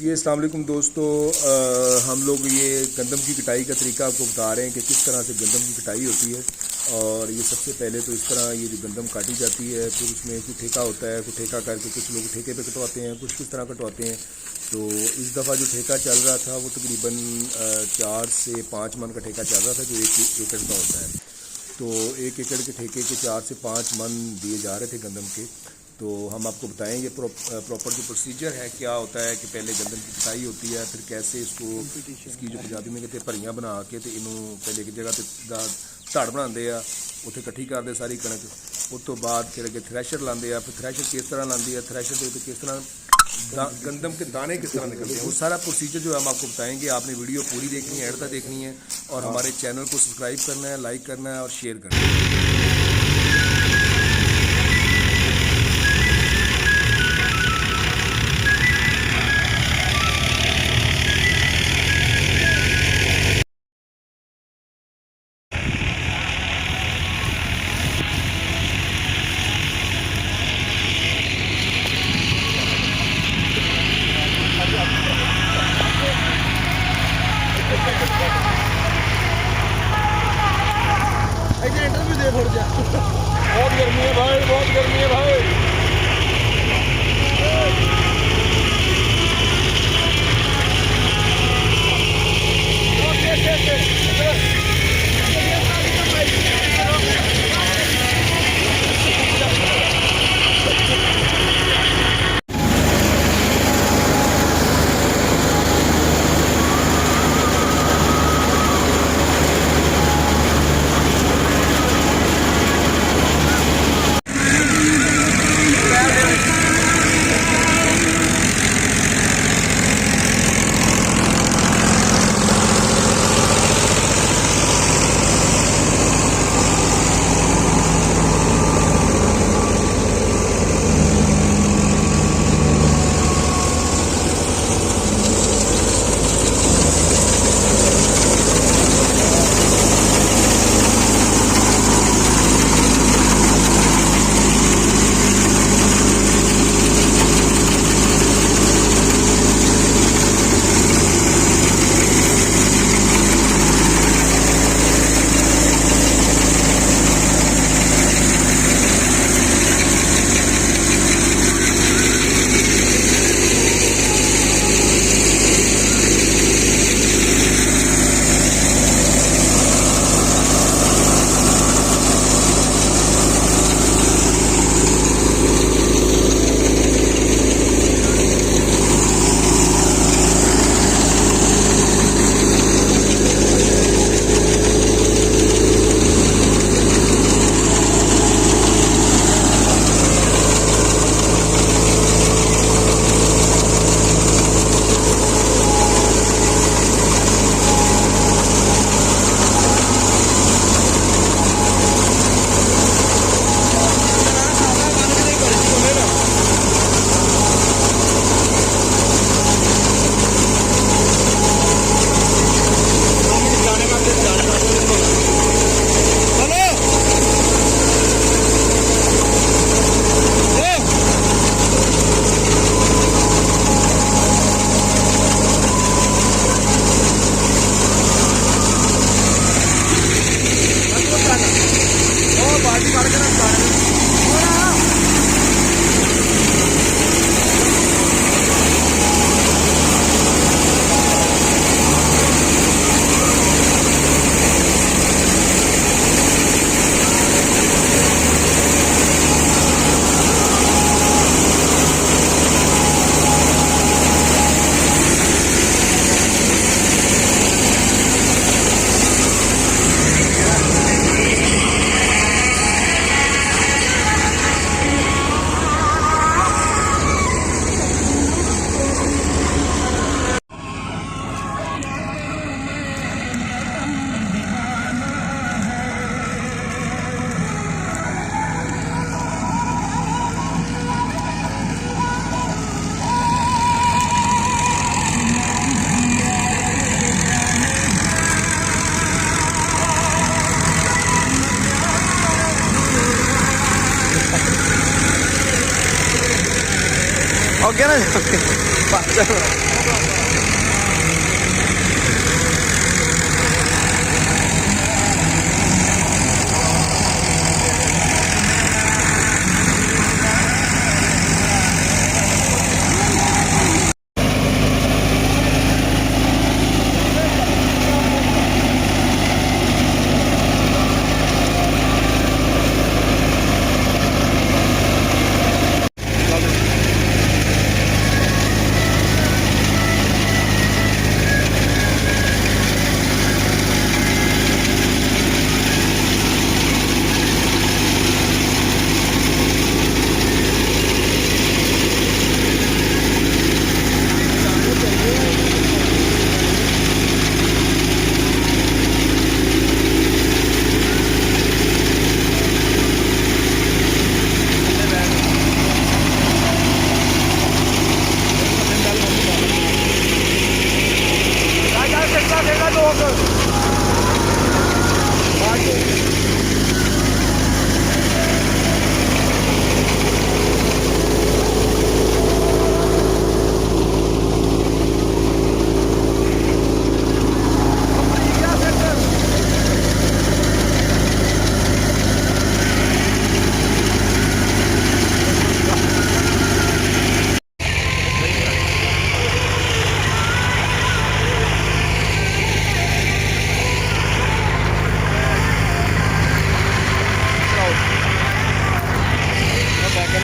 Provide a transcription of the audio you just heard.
जी अस्सलाम वालेकुम दोस्तों, हम लोग ये गंदम की कटाई का तरीका आपको बता रहे हैं कि किस तरह से गंदम की कटाई होती है। और ये सबसे पहले तो इस तरह ये जो गंदम काटी जाती है, फिर उसमें कुछ ठेका होता है, कुछ ठेका करके कुछ लोग ठेके पे कटवाते हैं, कुछ किस तरह कटवाते हैं। तो इस दफ़ा जो ठेका चल रहा था वो तकरीबन 4 से 5 मन का ठेका चल रहा था, जो 1 एकड़ का होता है। तो 1 एकड़ के ठेके के 4 से 5 मन दिए जा रहे थे गंदम के। तो हम आपको बताएंगे प्रॉपर जो प्रोसीजर है क्या होता है कि पहले गंदम की कटाई होती है, फिर कैसे इसको इसकी जो पंजाबी में कहते भरियाँ बना के तो इनू पहले एक जगह ते धड़ बनाते हैं, उत्थे इकट्ठी करते सारी कणक। उस तो बाद फिर अगे थ्रैशर लाते हैं, फिर थ्रैशर किस तरह लाती है, थ्रैशर के किस तरह गंदम के दाने किस तरह निकलते हैं, वो सारा प्रोसीजर जो हम आपको बताएंगे। आपने वीडियो पूरी देखनी है, एंड तक देखनी है, और हमारे चैनल को सब्सक्राइब करना है, लाइक करना है और शेयर करना है। इंटरव्यू दे थोड़ा जा। बहुत गर्मी है भाई, बहुत गर्मी है भाई। Oke na. Pak.